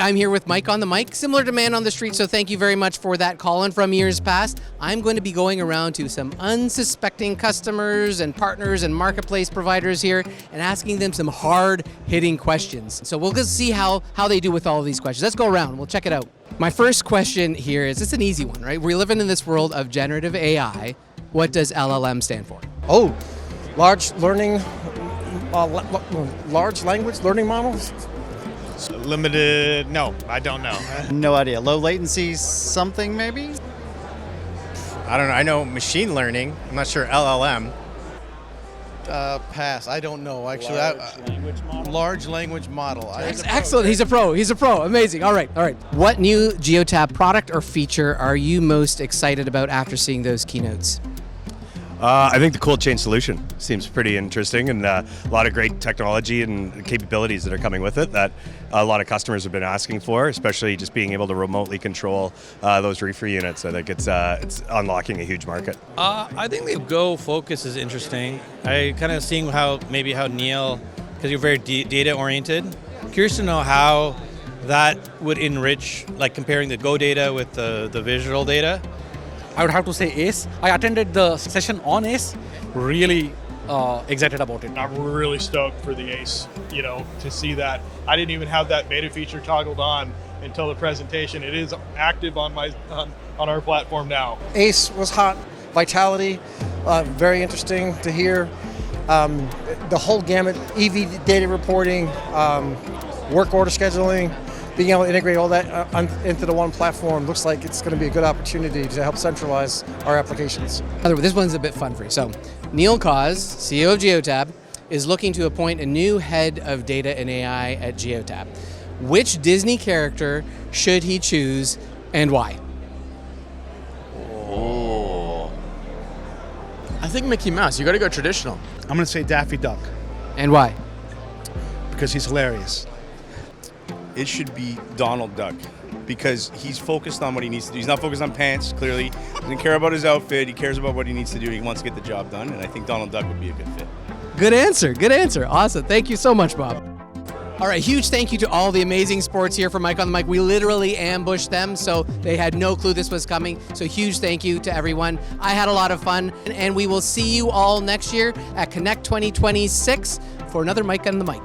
I'm here with Mike on the mic, similar to Man on the Street, so thank you very much for that call-in from years past. I'm going to be going around to some unsuspecting customers and partners and marketplace providers here and asking them some hard-hitting questions. So we'll just see how they do with all of these questions. Let's go around. We'll check it out. My first question here is, it's an easy one, right? We're living in this world of generative AI. What does LLM stand for? Oh, large language learning models? Limited, no, I don't know. No idea. Low latency something maybe? I don't know. I know machine learning. I'm not sure LLM. Pass. I don't know. Actually, large language model. Excellent. He's a pro. Amazing. All right. What new Geotab product or feature are you most excited about after seeing those keynotes? I think the cold chain solution seems pretty interesting, and a lot of great technology and capabilities that are coming with it that a lot of customers have been asking for, especially just being able to remotely control those reefer units. I think it's unlocking a huge market. I think the Go focus is interesting. I kind of seeing how Neil, because you're very data oriented, curious to know how that would enrich, like comparing the Go data with the visual data. I would have to say ACE. I attended the session on ACE, really excited about it. I'm really stoked for the ACE, to see that. I didn't even have that beta feature toggled on until the presentation. It is active on our platform now. ACE was hot, Vitality, very interesting to hear. The whole gamut, EV data reporting, work order scheduling, being able to integrate all that into the one platform looks like it's going to be a good opportunity to help centralize our applications. This one's a bit fun for you. So, Neil Cause, CEO of Geotab, is looking to appoint a new head of data and AI at Geotab. Which Disney character should he choose and why? Oh. I think Mickey Mouse. You got to go traditional. I'm going to say Daffy Duck. And why? Because he's hilarious. It should be Donald Duck, because he's focused on what he needs to do. He's not focused on pants, clearly. He doesn't care about his outfit. He cares about what he needs to do. He wants to get the job done, and I think Donald Duck would be a good fit. Good answer. Awesome. Thank you so much, Bob. All right, huge thank you to all the amazing sports here from Mike on the Mic. We literally ambushed them, so they had no clue this was coming. So huge thank you to everyone. I had a lot of fun, and we will see you all next year at Connect 2026 for another Mike on the Mic.